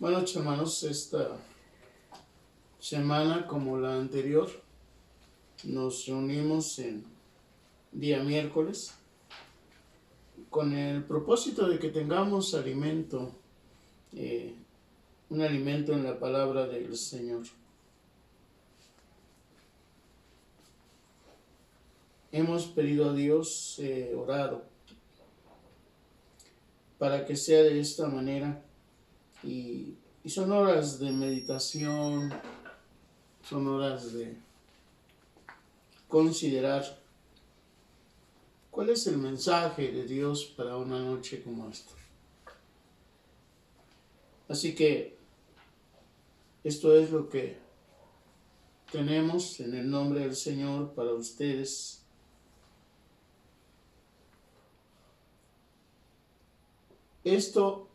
Bueno, hermanos, esta semana como la anterior nos reunimos en día miércoles con el propósito de que tengamos alimento, un alimento en la palabra del Señor. Hemos pedido a Dios, orado, para que sea de esta manera y son horas de meditación, son horas de considerar cuál es el mensaje de Dios para una noche como esta. Así que esto es lo que tenemos en el nombre del Señor para ustedes. Eso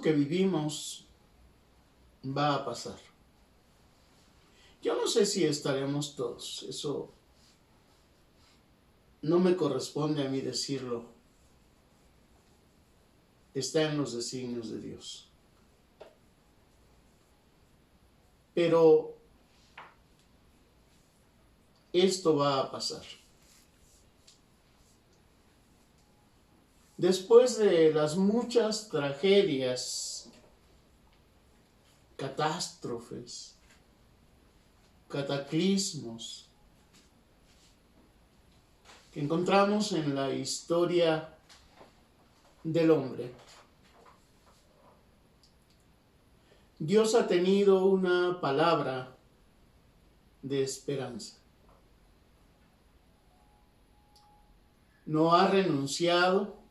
que vivimos va a pasar. Yo no sé si estaremos todos, eso no me corresponde a mí decirlo. Está en los designios de Dios. Pero esto va a pasar. Después de las muchas tragedias, catástrofes, cataclismos que encontramos en la historia del hombre, Dios ha tenido una palabra de esperanza. No ha renunciado,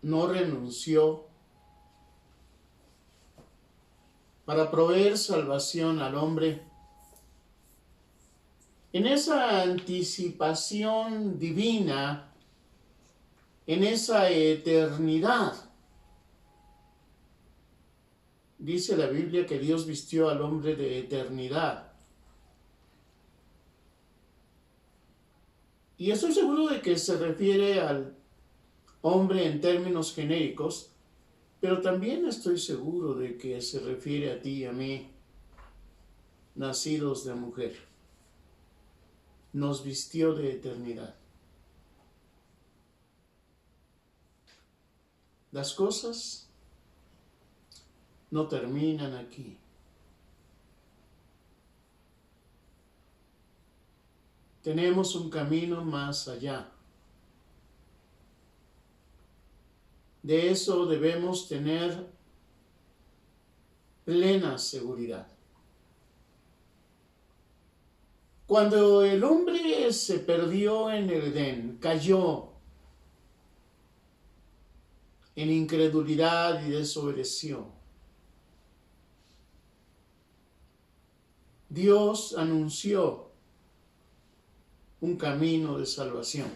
no renunció para proveer salvación al hombre en esa anticipación divina, en esa eternidad. Dice la Biblia que Dios vistió al hombre de eternidad. Y estoy seguro de que se refiere al hombre en términos genéricos, pero también estoy seguro de que se refiere a ti y a mí, nacidos de mujer. Nos vistió de eternidad. Las cosas no terminan aquí. Tenemos un camino más allá. De eso debemos tener plena seguridad. Cuando el hombre se perdió en el Edén, cayó en incredulidad y desobedeció, Dios anunció un camino de salvación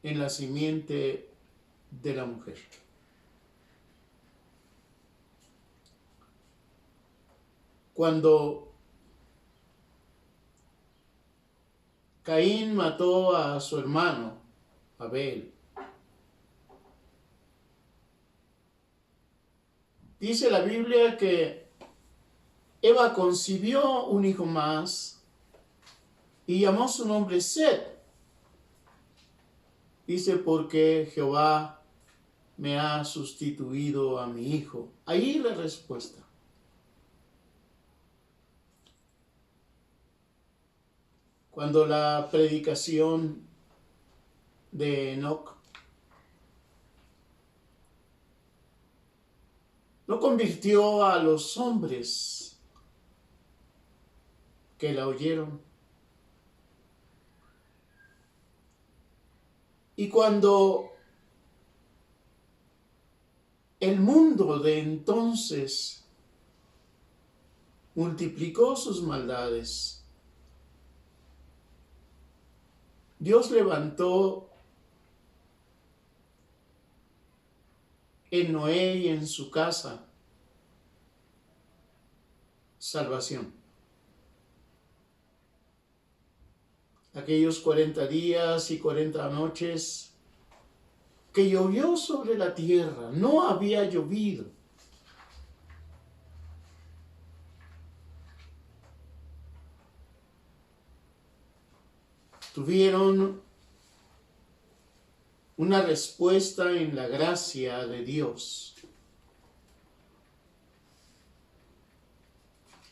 en la simiente de la mujer. Cuando Caín mató a su hermano, Abel, dice la Biblia que Eva concibió un hijo más y llamó su nombre Set. Dice, porque Jehová me ha sustituido a mi hijo. Ahí la respuesta. Cuando la predicación de Enoc no convirtió a los hombres que la oyeron. Y cuando el mundo de entonces multiplicó sus maldades, Dios levantó en Noé y en su casa salvación. Aquellos 40 días y 40 noches que llovió sobre la tierra, no había llovido. tuvieron una respuesta en la gracia de Dios.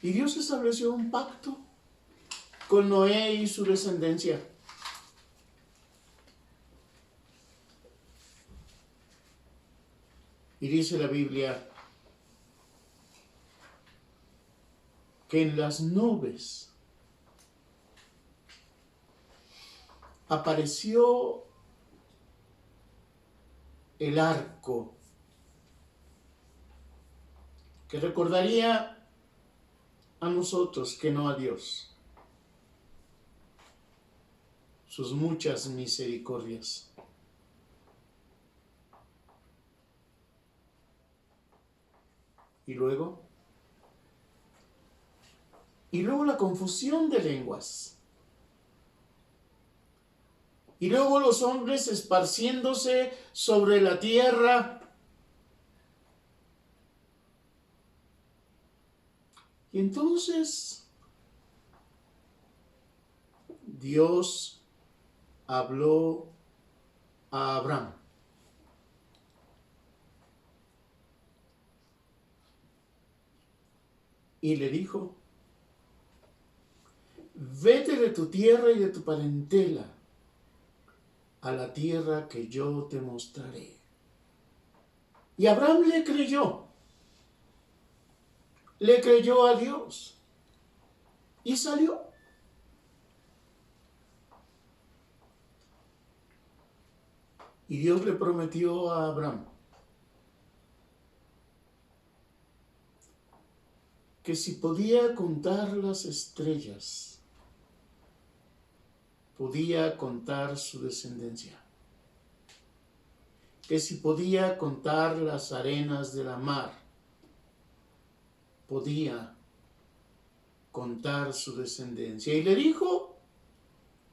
Y Dios estableció un pacto con Noé y su descendencia. Y dice la Biblia que en las nubes apareció el arco que recordaría a nosotros, que no a Dios, sus muchas misericordias. Y luego la confusión de lenguas. Y luego los hombres esparciéndose sobre la tierra. Y entonces Dios habló a Abraham. Y le dijo: vete de tu tierra y de tu parentela a la tierra que yo te mostraré. Y Abraham le creyó a Dios y salió. Y Dios le prometió a Abraham que si podía contar las estrellas, podía contar su descendencia. Que si podía contar las arenas de la mar, podía contar su descendencia. Y le dijo: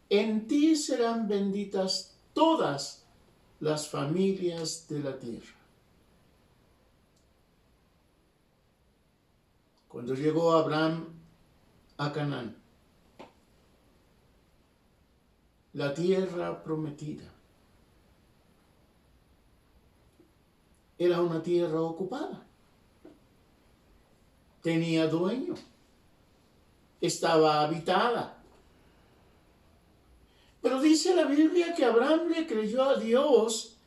en ti serán benditas todas las familias de la tierra. Cuando llegó Abraham a Canaán, la tierra prometida, era una tierra ocupada. Tenía dueño. Estaba habitada. Pero dice la Biblia que Abraham le creyó a Dios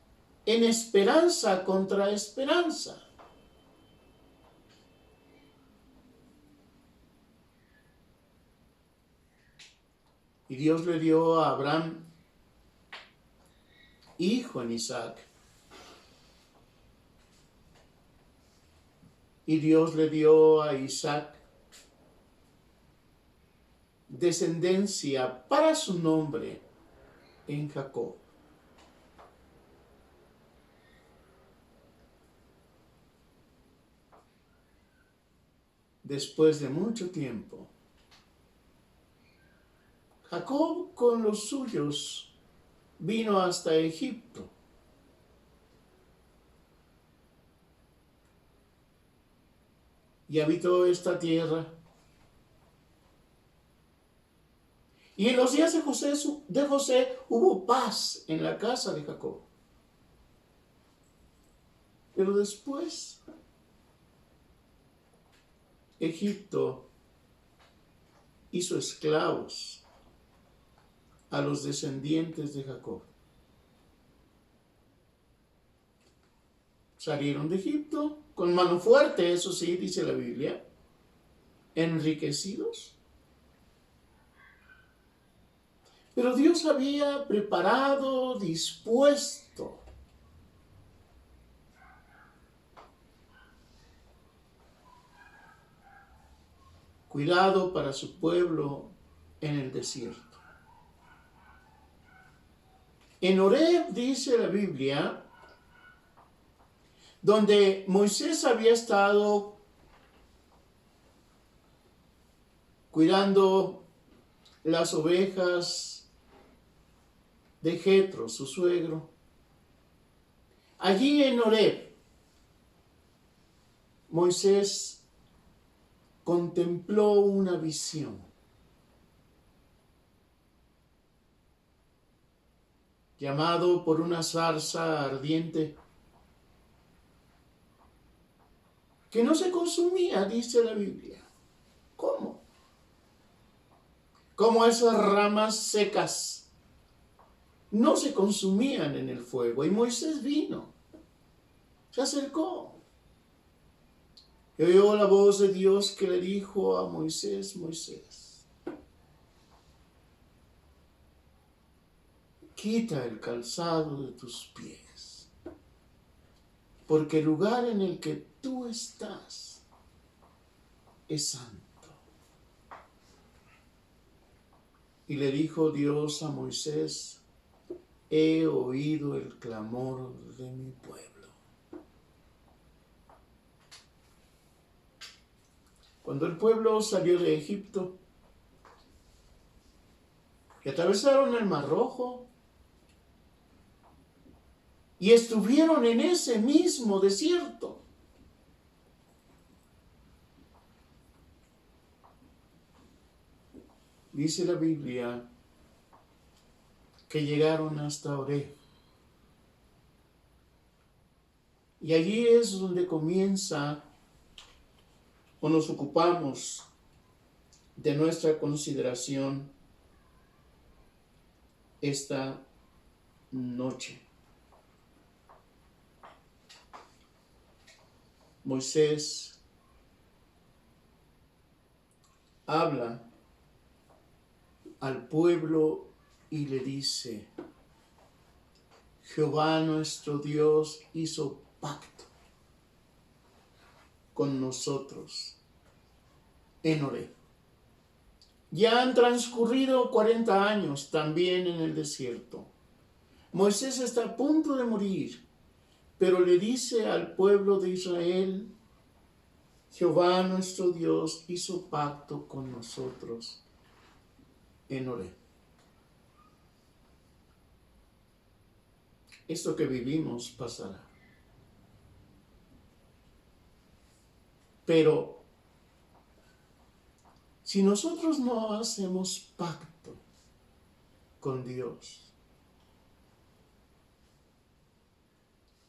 en esperanza contra esperanza. Y Dios le dio a Abraham hijo en Isaac. Y Dios le dio a Isaac descendencia para su nombre en Jacob. Después de mucho tiempo, Jacob con los suyos vino hasta Egipto. Y habitó esta tierra. Y en los días de José hubo paz en la casa de Jacob. Pero después, Egipto hizo esclavos a los descendientes de Jacob. Salieron de Egipto con mano fuerte, eso sí, dice la Biblia, enriquecidos. Pero Dios había preparado, dispuesto cuidado para su pueblo en el desierto. En Horeb, dice la Biblia, donde Moisés había estado cuidando las ovejas de Jetro, su suegro. Allí en Horeb, Moisés contempló una visión. llamado por una zarza ardiente, que no se consumía, dice la Biblia. ¿Cómo? Como esas ramas secas no se consumían en el fuego. Y Moisés vino, se acercó, y oyó la voz de Dios que le dijo a Moisés: Moisés, quita el calzado de tus pies, porque el lugar en el que tú estás es santo. Y le dijo Dios a Moisés: he oído el clamor de mi pueblo. Cuando el pueblo salió de Egipto y atravesaron el Mar Rojo y estuvieron en ese mismo desierto, dice la Biblia que llegaron hasta Oreb. Y allí es donde comienza o nos ocupamos de nuestra consideración esta noche. Moisés habla al pueblo y le dice: Jehová nuestro Dios hizo pacto con nosotros en Oreb. Ya han transcurrido 40 años también en el desierto. Moisés está a punto de morir, pero le dice al pueblo de Israel: Jehová nuestro Dios hizo pacto con nosotros en Oreb. Esto que vivimos pasará. Pero si nosotros no hacemos pacto con Dios,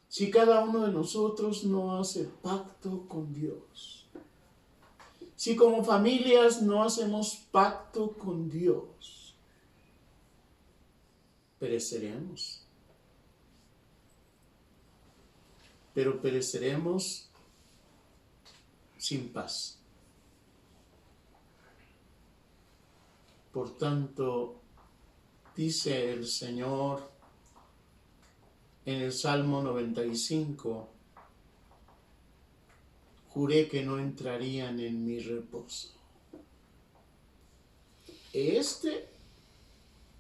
si cada uno de nosotros no hace pacto con Dios, si como familias no hacemos pacto con Dios, pereceremos. Pero pereceremos sin paz. Por tanto, dice el Señor en el Salmo 95, juré que no entrarían en mi reposo. Este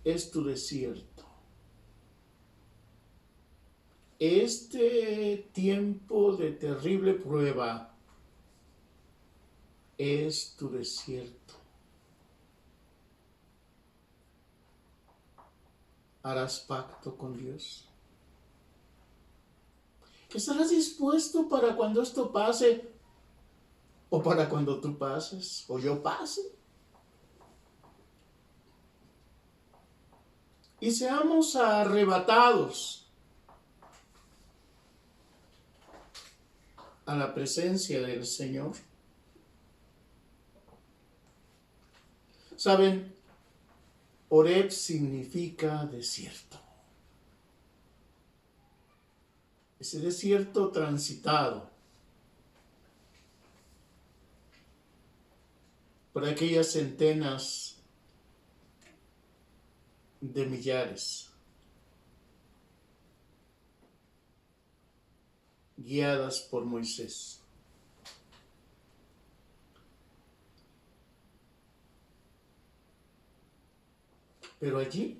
es tu desierto. Este tiempo de terrible prueba es tu desierto. ¿Harás pacto con Dios? ¿Estarás dispuesto para cuando esto pase? ¿O para cuando tú pases? ¿O yo pase? Y seamos arrebatados a la presencia del Señor. ¿Saben? Oreb significa desierto. Ese desierto transitado por aquellas centenas de millares, guiadas por Moisés. Pero allí,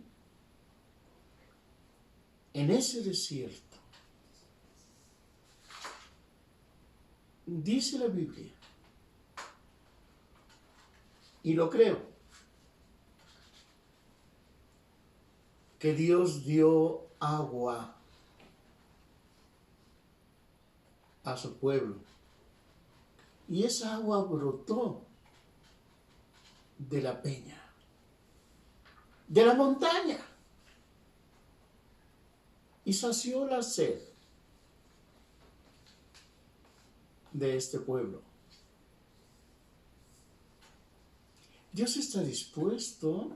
en ese desierto, dice la Biblia, y lo creo, que Dios dio agua a su pueblo. Y esa agua brotó de la peña, de la montaña. y sació la sed de este pueblo. Dios está dispuesto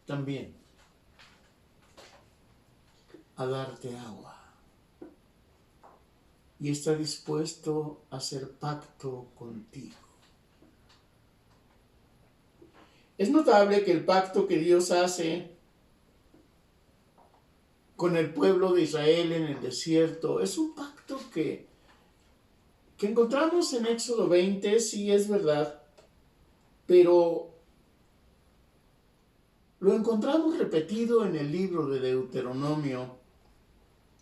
también a darte agua. Y está dispuesto a hacer pacto contigo. Es notable que el pacto que Dios hace con el pueblo de Israel en el desierto es un pacto que encontramos en Éxodo 20, sí es verdad, pero lo encontramos repetido en el libro de Deuteronomio,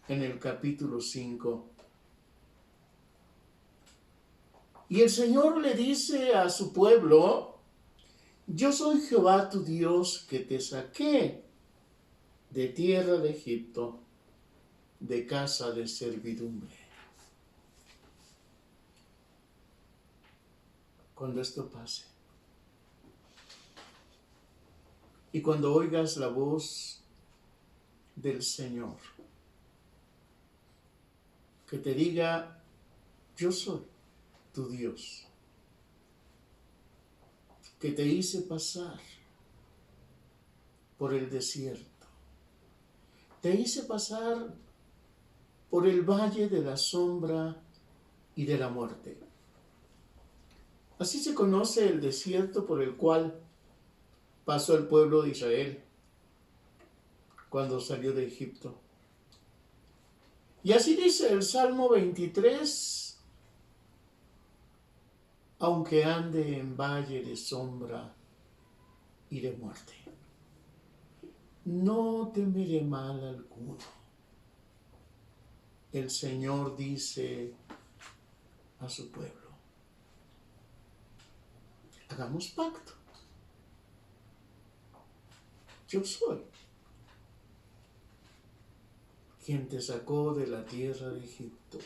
en el capítulo 5. Y el Señor le dice a su pueblo: yo soy Jehová tu Dios, que te saqué de tierra de Egipto, de casa de servidumbre. Cuando esto pase, y cuando oigas la voz del Señor, que te diga: yo soy tu Dios, que te hice pasar por el desierto, te hice pasar por el valle de la sombra y de la muerte. Así se conoce el desierto por el cual pasó el pueblo de Israel cuando salió de Egipto. Y así dice el Salmo 23: aunque ande en valle de sombra y de muerte, no temeré mal alguno. El Señor dice a su pueblo: hagamos pacto. Yo soy quien te sacó de la tierra de Egipto.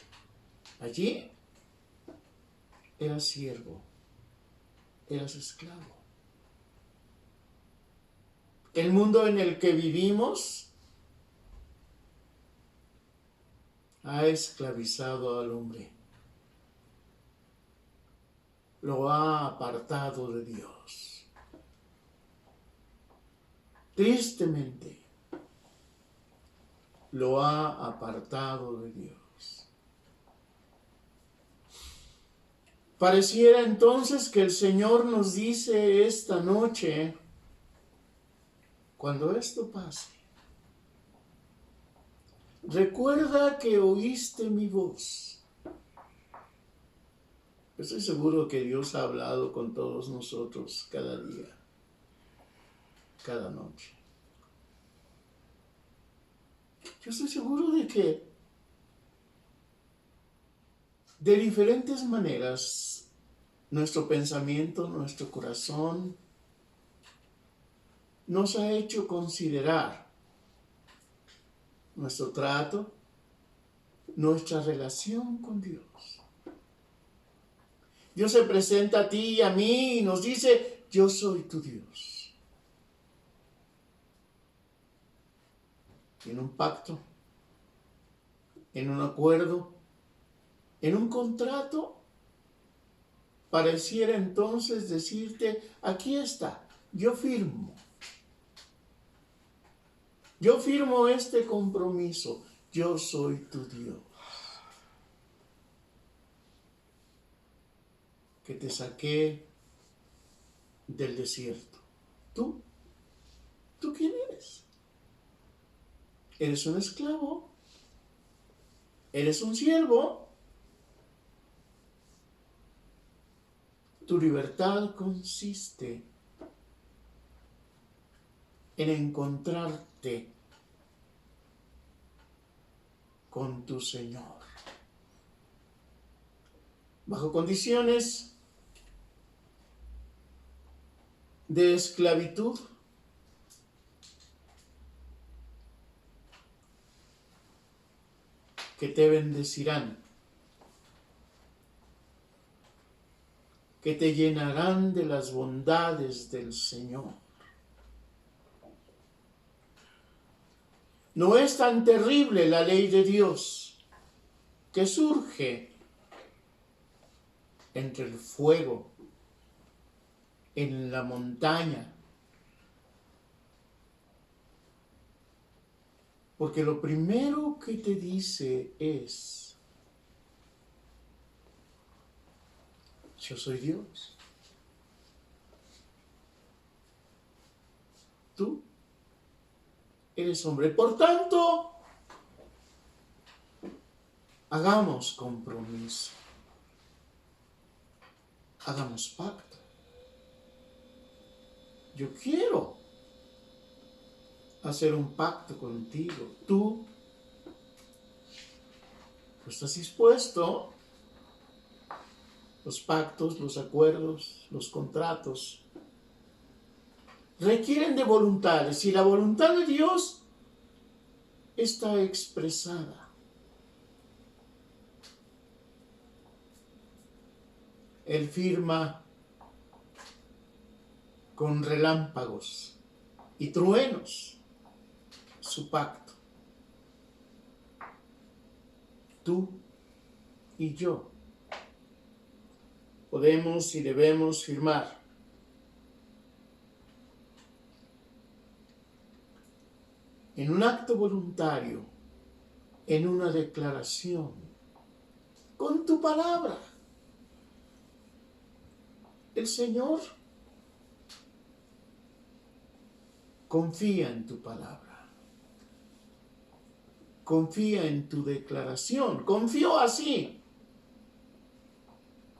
Allí eras siervo, eras esclavo. El mundo en el que vivimos ha esclavizado al hombre, lo ha apartado de Dios. Tristemente, lo ha apartado de Dios. Pareciera entonces que el Señor nos dice esta noche: cuando esto pase, recuerda que oíste mi voz. Estoy seguro que Dios ha hablado con todos nosotros cada día, cada noche. Yo estoy seguro de que de diferentes maneras nuestro pensamiento, nuestro corazón nos ha hecho considerar nuestro trato, nuestra relación con Dios. Dios se presenta a ti y a mí y nos dice: yo soy tu Dios. En un pacto, en un acuerdo, en un contrato, pareciera entonces decirte: aquí está, yo firmo. Yo firmo este compromiso. Yo soy tu Dios, que te saqué del desierto. ¿Tú quién eres? ¿Eres un esclavo? ¿Eres un siervo? Tu libertad consiste en encontrarte con tu Señor. Bajo condiciones de esclavitud, que te bendecirán, que te llenarán de las bondades del Señor. No es tan terrible la ley de Dios que surge entre el fuego, en la montaña. Porque lo primero que te dice es, yo soy Dios. Tú eres hombre. Por tanto, hagamos compromiso. Hagamos pacto. Yo quiero hacer un pacto contigo. ¿Tú estás dispuesto? Los pactos, los acuerdos, los contratos requieren de voluntades y la voluntad de Dios está expresada. Él firma con relámpagos y truenos su pacto. Tú y yo podemos y debemos firmar en un acto voluntario, en una declaración, con tu palabra. El Señor confía en tu palabra, confía en tu declaración, confió así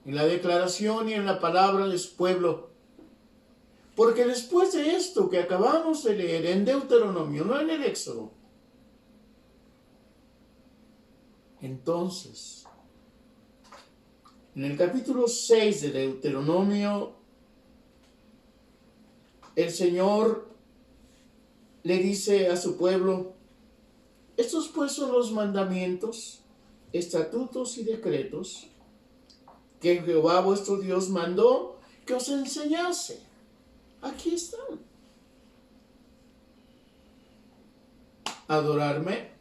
en la declaración y en la palabra de su pueblo. Porque después de esto que acabamos de leer en Deuteronomio, no en el Éxodo, entonces, en el capítulo 6 de Deuteronomio, el Señor le dice a su pueblo, estos pues son los mandamientos, estatutos y decretos que Jehová vuestro Dios mandó que os enseñase. Aquí están. Adorarme,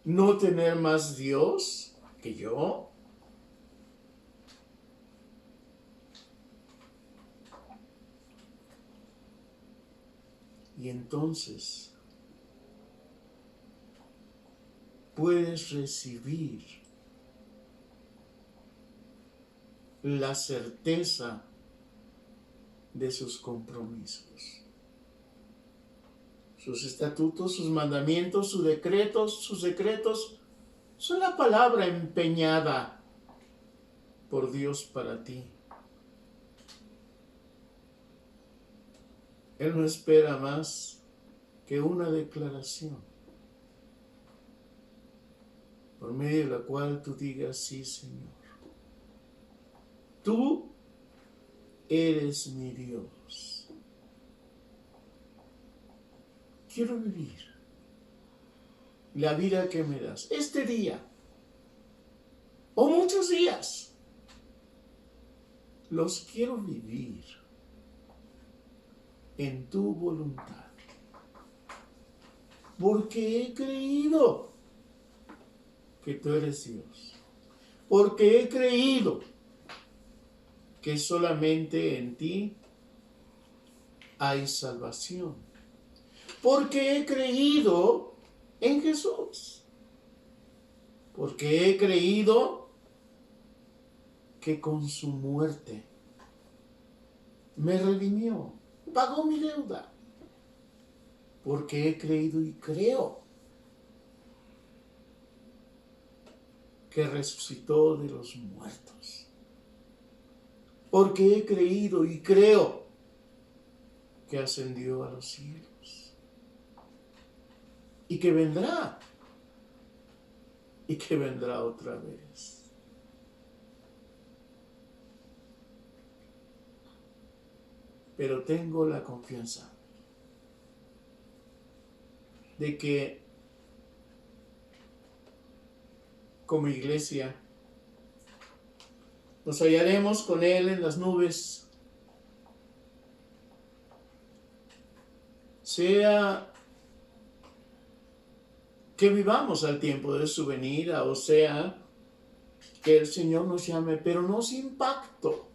no tener más Dios que yo, y entonces puedes recibir la certeza de sus compromisos. Sus estatutos, sus mandamientos, sus decretos son la palabra empeñada por Dios para ti. Él no espera más que una declaración por medio de la cual tú digas, sí, Señor. Tú eres mi Dios. Quiero vivir la vida que me das este día o muchos días. Los quiero vivir en tu voluntad. Porque he creído que tú eres Dios. Porque he creído que solamente en ti hay salvación. Porque he creído en Jesús. Porque he creído que con su muerte me redimió, pagó mi deuda. Porque he creído y creo que resucitó de los muertos. Porque he creído y creo que ascendió a los cielos. Y que vendrá otra vez. Pero tengo la confianza de que como iglesia nos hallaremos con Él en las nubes, sea que vivamos al tiempo de su venida, o sea, que el Señor nos llame, pero no sin pacto,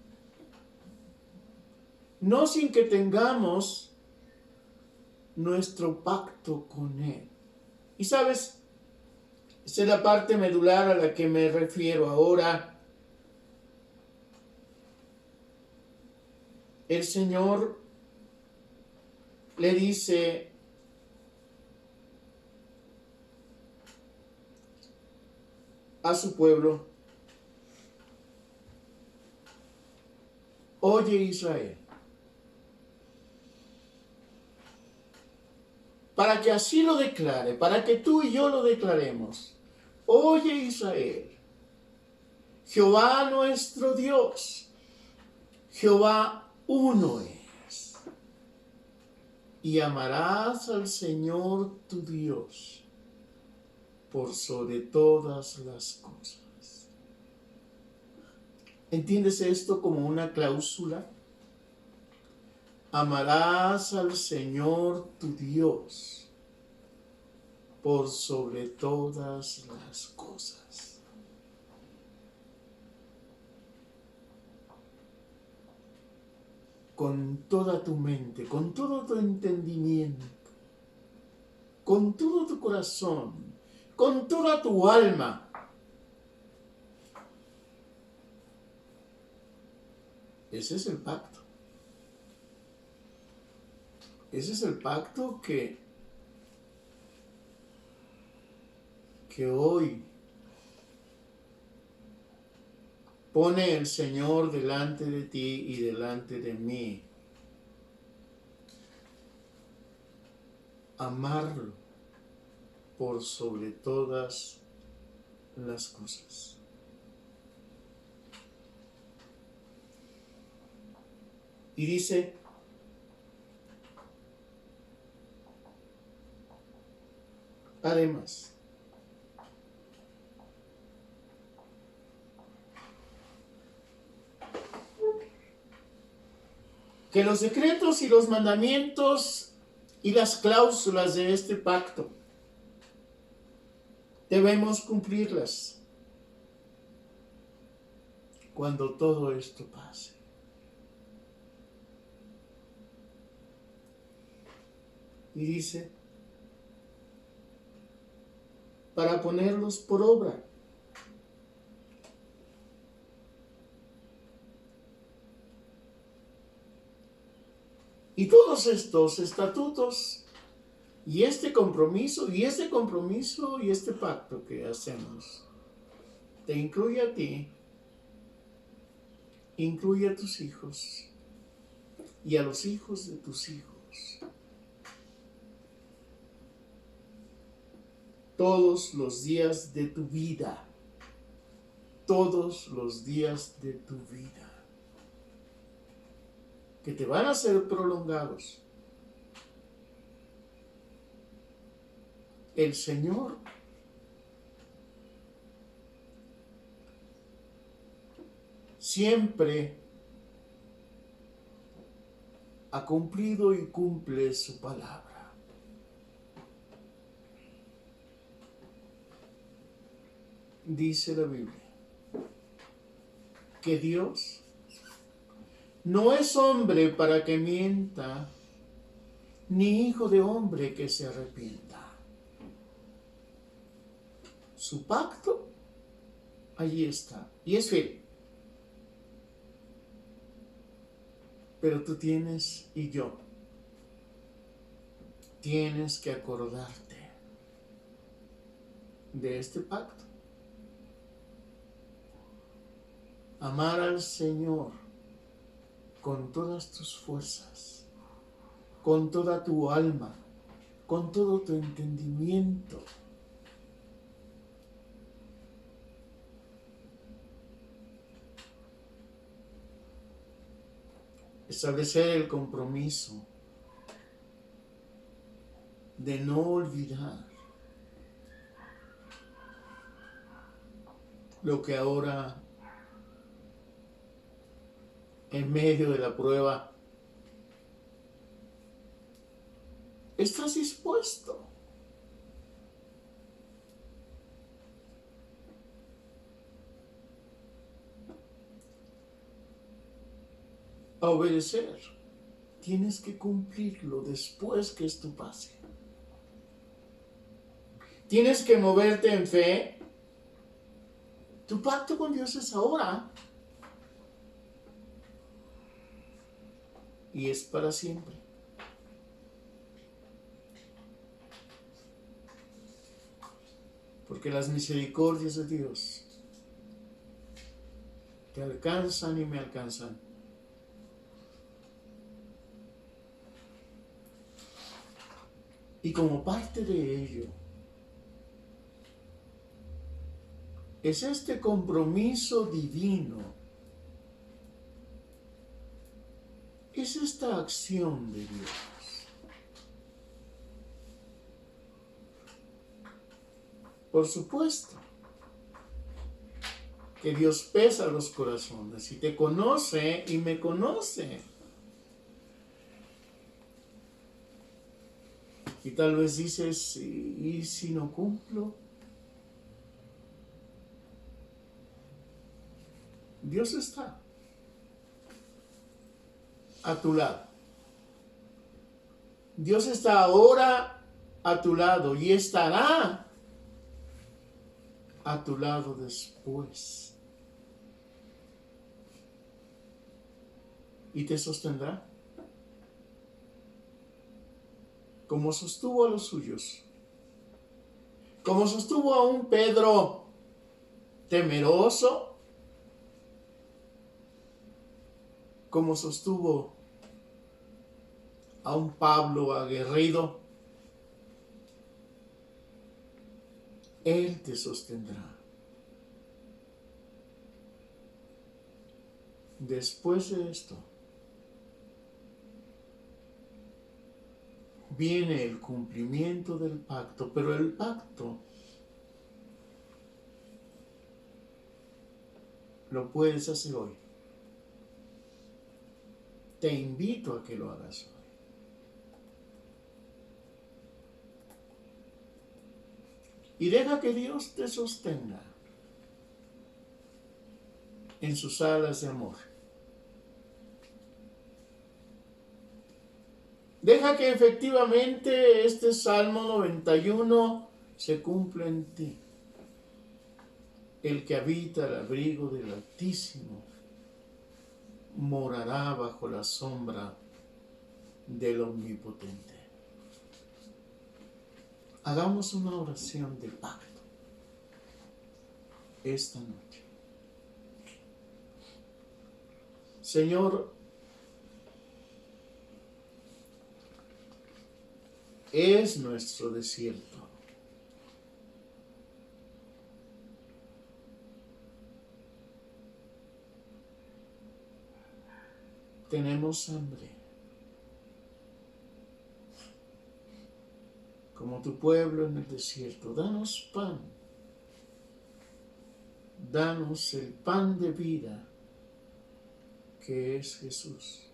no sin que tengamos nuestro pacto con Él. Y sabes, esa es la parte medular a la que me refiero ahora. El Señor le dice a su pueblo: oye Israel, para que así lo declare, para que tú y yo lo declaremos. Oye Israel, Jehová nuestro Dios, Jehová uno es. Y amarás al Señor tu Dios por sobre todas las cosas. ¿Entiendes esto como una cláusula? Amarás al Señor tu Dios por sobre todas las cosas. Con toda tu mente, con todo tu entendimiento, con todo tu corazón, con toda tu alma. Ese es el pacto. Ese es el pacto que hoy pone el Señor delante de ti y delante de mí. Amarlo por sobre todas las cosas. Y dice: además, que los decretos y los mandamientos y las cláusulas de este pacto debemos cumplirlas cuando todo esto pase. Y dice: para ponerlos por obra. Y todos estos estatutos y este compromiso y este pacto que hacemos te incluye a ti, incluye a tus hijos y a los hijos de tus hijos. Todos los días de tu vida. Todos los días de tu vida. Que te van a ser prolongados. El Señor siempre ha cumplido y cumple su palabra. Dice la Biblia que Dios no es hombre para que mienta, ni hijo de hombre que se arrepienta. Su pacto allí está y es fiel. Pero tú tienes, y yo, tienes que acordarte de este pacto. Amar al Señor con todas tus fuerzas, con toda tu alma, con todo tu entendimiento. Establecer el compromiso de no olvidar lo que ahora, en medio de la prueba, estás dispuesto a obedecer. Tienes que cumplirlo después que esto pase. Tienes que moverte en fe. Tu pacto con Dios es ahora. Y es para siempre. Porque las misericordias de Dios te alcanzan y me alcanzan. Y como parte de ello, es este compromiso divino, es esta acción de Dios. Por supuesto que Dios pesa los corazones y te conoce y me conoce. Y tal vez dices, ¿y si no cumplo? Dios está a tu lado. Dios está ahora a tu lado y estará a tu lado después. Y te sostendrá. Como sostuvo a los suyos. Como sostuvo a un Pedro temeroso. Como sostuvo a un Pablo aguerrido. Él te sostendrá. Después de esto, viene el cumplimiento del pacto, pero el pacto lo puedes hacer hoy. Te invito a que lo hagas hoy. Y deja que Dios te sostenga en sus alas de amor. Deja que efectivamente este Salmo 91 se cumpla en ti. El que habita al abrigo del Altísimo morará bajo la sombra del Omnipotente. Hagamos una oración de pacto esta noche. Señor, es nuestro desierto. Tenemos hambre. Como tu pueblo en el desierto, danos pan. Danos el pan de vida que es Jesús.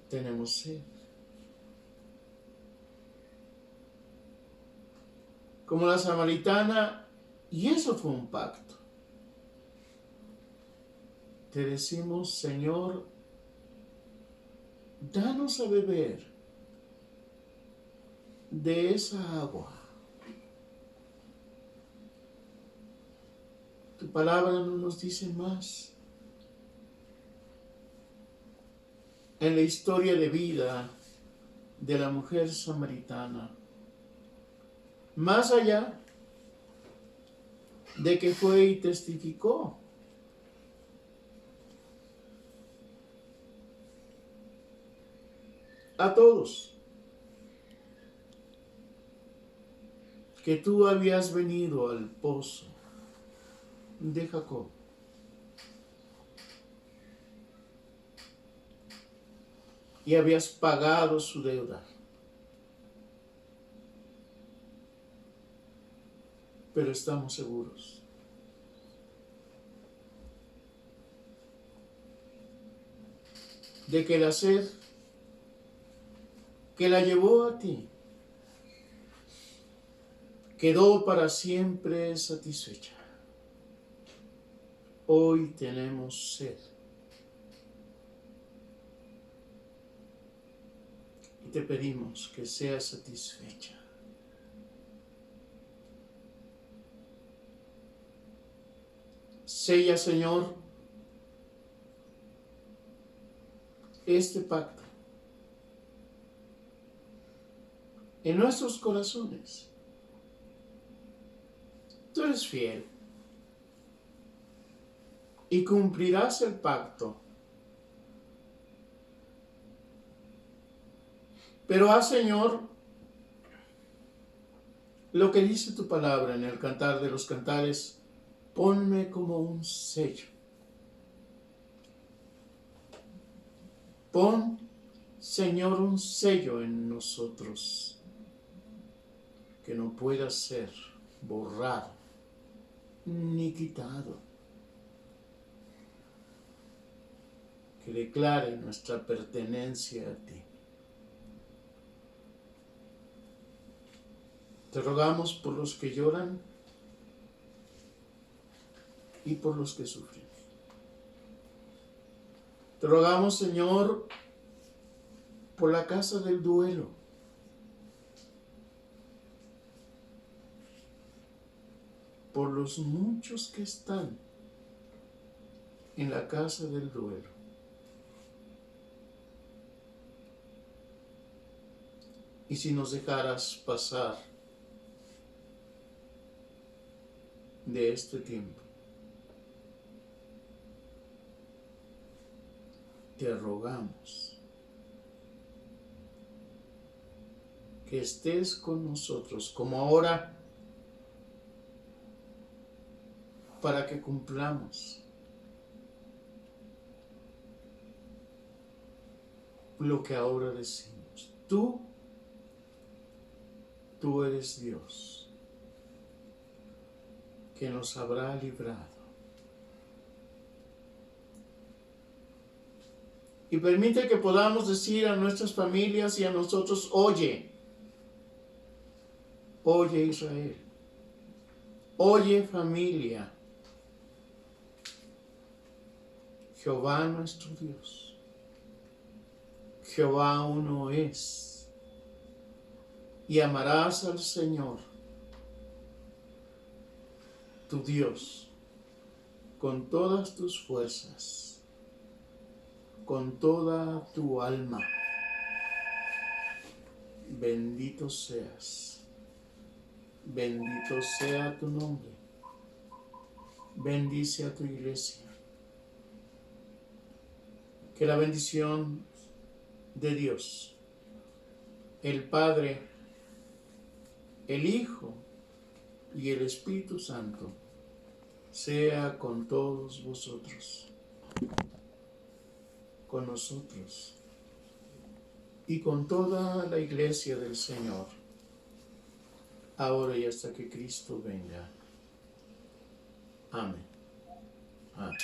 Tenemos sed. Como la samaritana, y eso fue un pacto. Te decimos, Señor, danos a beber de esa agua. Tu palabra no nos dice más. En la historia de vida de la mujer samaritana, más allá de que fue y testificó, a todos que tú habías venido al pozo de Jacob y habías pagado su deuda. Pero estamos seguros de que la sed que la llevó a ti quedó para siempre satisfecha. Hoy tenemos sed te pedimos que sea satisfecha. Sella, Señor, este pacto en nuestros corazones. Tú eres fiel y cumplirás el pacto. Pero haz, Señor, lo que dice tu palabra en el Cantar de los Cantares: ponme como un sello. Pon, Señor, un sello en nosotros que no pueda ser borrado ni quitado, que declare nuestra pertenencia a ti. Te rogamos por los que lloran y por los que sufren. Te rogamos, Señor, por la casa del duelo. Por los muchos que están en la casa del duelo. Y si nos dejaras pasar de este tiempo, te rogamos que estés con nosotros como ahora, para que cumplamos lo que ahora decimos. Tú eres Dios, que nos habrá librado. Y permite que podamos decir a nuestras familias y a nosotros: oye Israel, oye familia, Jehová nuestro Dios, Jehová uno es, y amarás al Señor, tu Dios, con todas tus fuerzas, con toda tu alma. Bendito seas, bendito sea tu nombre. Bendice a tu iglesia. Que la bendición de Dios, el Padre, el Hijo y el Espíritu Santo sea con todos vosotros, con nosotros y con toda la iglesia del Señor, ahora y hasta que Cristo venga. Amén. Amén.